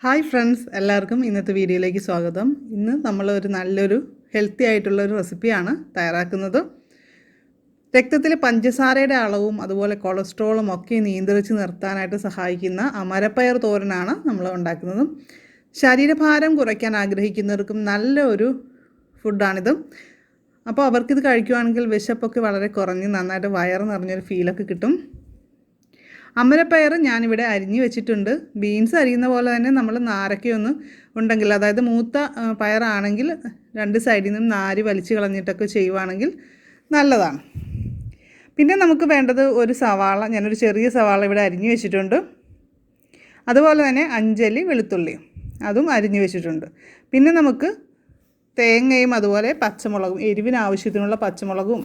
Hi friends, എല്ലാവർക്കും ഇന്നത്തെ വീഡിയോയിലേക്ക് സ്വാഗതം. ഇന്ന് നമ്മളൊരു നല്ലൊരു ഹെൽത്തി ആയിട്ടുള്ളൊരു റെസിപ്പിയാണ് തയ്യാറാക്കുന്നത്. രക്തത്തിൽ പഞ്ചസാരയുടെ അളവും അതുപോലെ കൊളസ്ട്രോളും ഒക്കെ നിയന്ത്രിച്ച് നിർത്താനായിട്ട് സഹായിക്കുന്ന അമരപ്പയർ തോരനാണ് നമ്മൾ ഉണ്ടാക്കുന്നത്. ശരീരഭാരം കുറയ്ക്കാൻ ആഗ്രഹിക്കുന്നവർക്കും നല്ലൊരു ഫുഡാണിത്. അപ്പോൾ അവർക്കിത് കഴിക്കുകയാണെങ്കിൽ വിശപ്പൊക്കെ വളരെ കുറഞ്ഞ് നന്നായിട്ട് വയറ് നിറഞ്ഞൊരു ഫീലൊക്കെ കിട്ടും. അമരപ്പയർ ഞാനിവിടെ അരിഞ്ഞ് വെച്ചിട്ടുണ്ട്. ബീൻസ് അരിയുന്ന പോലെ തന്നെ നമ്മൾ നാരൊക്കെയൊന്ന് ഉണ്ടെങ്കിൽ, അതായത് മൂത്ത പയറാണെങ്കിൽ രണ്ട് സൈഡിൽ നിന്നും നാര് വലിച്ച് കളഞ്ഞിട്ടൊക്കെ ചെയ്യുവാണെങ്കിൽ നല്ലതാണ്. പിന്നെ നമുക്ക് വേണ്ടത് ഒരു സവാള, ഞാനൊരു ചെറിയ സവാള ഇവിടെ അരിഞ്ഞ് വെച്ചിട്ടുണ്ട്. അതുപോലെ തന്നെ 5 അല്ലി വെളുത്തുള്ളി അതും അരിഞ്ഞ് വെച്ചിട്ടുണ്ട്. പിന്നെ നമുക്ക് തേങ്ങയും അതുപോലെ പച്ചമുളകും, എരിവിന് ആവശ്യത്തിനുള്ള പച്ചമുളകും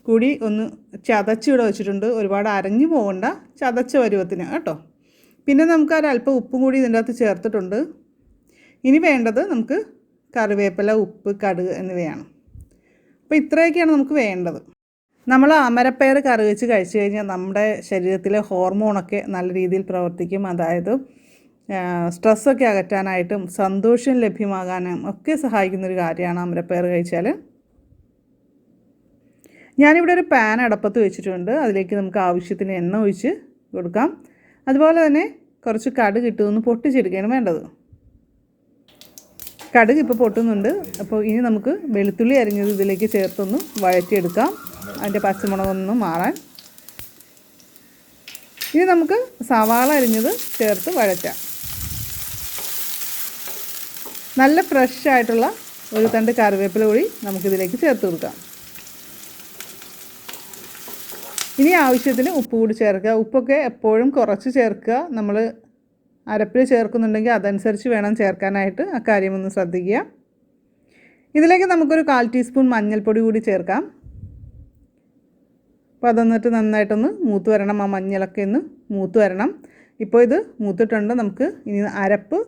കൂടി ഒന്ന് ചതച്ചിവിടെ വെച്ചിട്ടുണ്ട്. ഒരുപാട് അരഞ്ഞു പോകണ്ട, ചതച്ച പരുവത്തിന് കേട്ടോ. പിന്നെ നമുക്ക് ഒരല്പം ഉപ്പും കൂടി ഇതിൻ്റെ അകത്ത് ചേർത്തിട്ടുണ്ട്. ഇനി വേണ്ടത് നമുക്ക് കറിവേപ്പില, ഉപ്പ്, കടുക് എന്നിവയാണ്. അപ്പോൾ ഇത്രയൊക്കെയാണ് നമുക്ക് വേണ്ടത്. നമ്മൾ അമരപ്പയർ കറി വെച്ച് കഴിച്ചു കഴിഞ്ഞാൽ നമ്മുടെ ശരീരത്തിലെ ഹോർമോണൊക്കെ നല്ല രീതിയിൽ പ്രവർത്തിക്കും. അതായത് സ്ട്രെസ്സൊക്കെ അകറ്റാനായിട്ടും സന്തോഷം ലഭ്യമാകാനും ഒക്കെ സഹായിക്കുന്നൊരു കാര്യമാണ് അമരപ്പയർ കഴിച്ചാൽ. ഞാനിവിടെ ഒരു പാൻ അടപ്പത്ത് വെച്ചിട്ടുണ്ട്. അതിലേക്ക് നമുക്ക് ആവശ്യത്തിന് എണ്ണ ഒഴിച്ച് കൊടുക്കാം. അതുപോലെ തന്നെ കുറച്ച് കടുക് ഇട്ടൊന്ന് പൊട്ടിച്ചെടുക്കുകയാണ് വേണ്ടത്. കടുക് ഇപ്പോൾ പൊട്ടുന്നുണ്ട്. അപ്പോൾ ഇനി നമുക്ക് വെളുത്തുള്ളി അരിഞ്ഞത് ഇതിലേക്ക് ചേർത്തൊന്ന് വഴറ്റിയെടുക്കാം, അതിൻ്റെ പച്ചമുളകൊന്ന് മാറാൻ. ഇനി നമുക്ക് സവാള അരിഞ്ഞത് ചേർത്ത് വഴറ്റാം. നല്ല ഫ്രഷ് ആയിട്ടുള്ള ഒരു തണ്ട് കറിവേപ്പില കൂടി നമുക്കിതിലേക്ക് ചേർത്ത് കൊടുക്കാം. ഇനി ആവശ്യത്തിന് ഉപ്പ് കൂടി ചേർക്കുക. ഉപ്പൊക്കെ എപ്പോഴും കുറച്ച് ചേർക്കുക. നമ്മൾ അരപ്പിൽ ചേർക്കുന്നുണ്ടെങ്കിൽ അതനുസരിച്ച് വേണം ചേർക്കാനായിട്ട്. ആ കാര്യമൊന്ന് ശ്രദ്ധിക്കുക. ഇതിലേക്ക് നമുക്കൊരു 1/4 ടീസ്പൂൺ മഞ്ഞൾപ്പൊടി കൂടി ചേർക്കാം. അപ്പോൾ അതൊന്നിട്ട് നന്നായിട്ടൊന്ന് മൂത്ത് വരണം. ആ മഞ്ഞളൊക്കെ ഒന്ന് മൂത്ത് വരണം. ഇപ്പോൾ ഇത് മൂത്തിട്ടുണ്ട്. നമുക്ക് ഇനി അരപ്പ്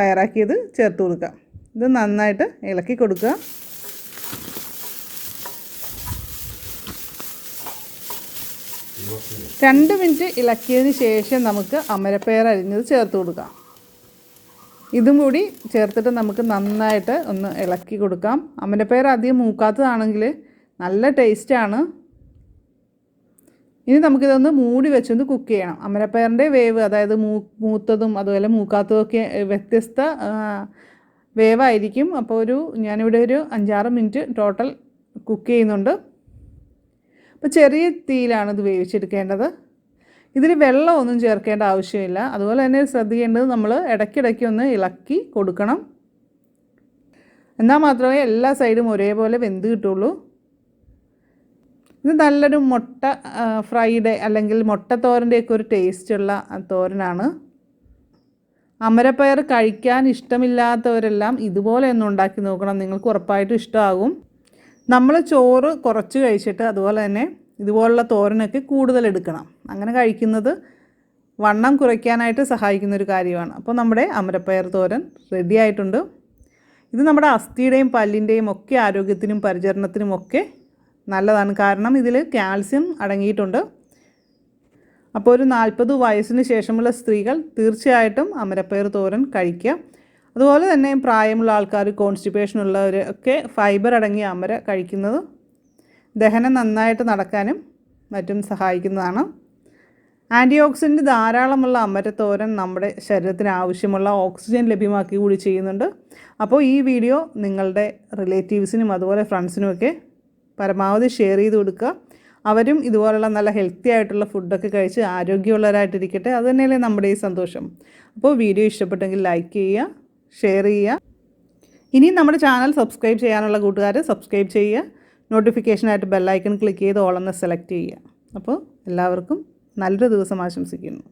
തയ്യാറാക്കിയത് ചേർത്ത് കൊടുക്കാം. ഇത് നന്നായിട്ട് ഇളക്കി കൊടുക്കുക. 2 മിനിറ്റ് ഇളക്കിയതിന് ശേഷം നമുക്ക് അമരപ്പയർ അരിഞ്ഞത് ചേർത്ത് കൊടുക്കാം. ഇതും കൂടി ചേർത്തിട്ട് നമുക്ക് നന്നായിട്ട് ഒന്ന് ഇളക്കി കൊടുക്കാം. അമരപ്പയർ അധികം മൂക്കാത്തതാണെങ്കിൽ നല്ല ടേസ്റ്റാണ്. ഇനി നമുക്കിതൊന്ന് മൂടി വെച്ചൊന്ന് കുക്ക് ചെയ്യണം. അമരപ്പയറിൻ്റെ വേവ്, അതായത് മൂത്തതും അതുപോലെ മൂക്കാത്തതും ഒക്കെ വ്യത്യസ്ത വേവായിരിക്കും. അപ്പോൾ ഞാനിവിടെ ഒരു 5-6 മിനിറ്റ് ടോട്ടൽ കുക്ക് ചെയ്യുന്നുണ്ട്. അപ്പോൾ ചെറിയ തീയിലാണ് ഇത് വേവിച്ചെടുക്കേണ്ടത്. ഇതിൽ വെള്ളമൊന്നും ചേർക്കേണ്ട ആവശ്യമില്ല. അതുപോലെ തന്നെ ശ്രദ്ധിക്കേണ്ടത് നമ്മൾ ഇടയ്ക്കിടയ്ക്ക് ഒന്ന് ഇളക്കി കൊടുക്കണം. എന്നാൽ മാത്രമേ എല്ലാ സൈഡും ഒരേപോലെ വെന്ത് കിട്ടുള്ളൂ. ഇത് നല്ലൊരു മുട്ട ഫ്രൈഡ് അല്ലെങ്കിൽ മുട്ടത്തോരൻ്റെയൊക്കെ ഒരു ടേസ്റ്റുള്ള തോരനാണ്. അമരപ്പയർ കഴിക്കാൻ ഇഷ്ടമില്ലാത്തവരെല്ലാം ഇതുപോലെ ഒന്ന് ഉണ്ടാക്കി നോക്കണം. നിങ്ങൾക്ക് ഉറപ്പായിട്ടും ഇഷ്ടമാകും. നമ്മൾ ചോറ് കുറച്ച് കഴിച്ചിട്ട് അതുപോലെ തന്നെ ഇതുപോലുള്ള തോരനൊക്കെ കൂടുതൽ എടുക്കണം. അങ്ങനെ കഴിക്കുന്നത് വണ്ണം കുറയ്ക്കാനായിട്ട് സഹായിക്കുന്നൊരു കാര്യമാണ്. അപ്പോൾ നമ്മുടെ അമരപ്പയർ തോരൻ റെഡി ആയിട്ടുണ്ട്. ഇത് നമ്മുടെ അസ്ഥിയുടെയും പല്ലിൻ്റെയും ഒക്കെ ആരോഗ്യത്തിനും പരിചരണത്തിനും ഒക്കെ നല്ലതാണ്. കാരണം ഇതിൽ കാൽസ്യം അടങ്ങിയിട്ടുണ്ട്. അപ്പോൾ ഒരു 40 വയസ്സിന് ശേഷമുള്ള സ്ത്രീകൾ തീർച്ചയായിട്ടും അമരപ്പയർ തോരൻ കഴിക്കുക. അതുപോലെ തന്നെ പ്രായമുള്ള ആൾക്കാർ, കോൺസ്റ്റിപ്പേഷൻ ഉള്ളവർ ഒക്കെ ഫൈബർ അടങ്ങിയ അമര കഴിക്കുന്നത് ദഹനം നന്നായിട്ട് നടക്കാനും മറ്റും സഹായിക്കുന്നതാണ്. ആൻറ്റി ഓക്സിഡൻറ്റ് ധാരാളമുള്ള അമരത്തോരൻ നമ്മുടെ ശരീരത്തിന് ആവശ്യമുള്ള ഓക്സിജൻ ലഭ്യമാക്കി കൂടി ചെയ്യുന്നുണ്ട്. അപ്പോൾ ഈ വീഡിയോ നിങ്ങളുടെ റിലേറ്റീവ്സിനും അതുപോലെ ഫ്രണ്ട്സിനുമൊക്കെ പരമാവധി ഷെയർ ചെയ്ത് കൊടുക്കുക. അവരും ഇതുപോലുള്ള നല്ല ഹെൽത്തി ആയിട്ടുള്ള ഫുഡൊക്കെ കഴിച്ച് ആരോഗ്യമുള്ളവരായിട്ടിരിക്കട്ടെ. അതുതന്നെയല്ലേ നമ്മുടെ ഈ സന്തോഷം. അപ്പോൾ വീഡിയോ ഇഷ്ടപ്പെട്ടെങ്കിൽ ലൈക്ക് ചെയ്യുക, ഷെയർ ചെയ്യുക. ഇനി നമ്മുടെ ചാനൽ സബ്സ്ക്രൈബ് ചെയ്യാനുള്ള കൂട്ടുകാർ സബ്സ്ക്രൈബ് ചെയ്യുക. നോട്ടിഫിക്കേഷനായിട്ട് ബെല്ലൈക്കൺ ക്ലിക്ക് ചെയ്ത് ഓൾ എന്ന് സെലക്ട് ചെയ്യുക. അപ്പോൾ എല്ലാവർക്കും നല്ലൊരു ദിവസം ആശംസിക്കുന്നു.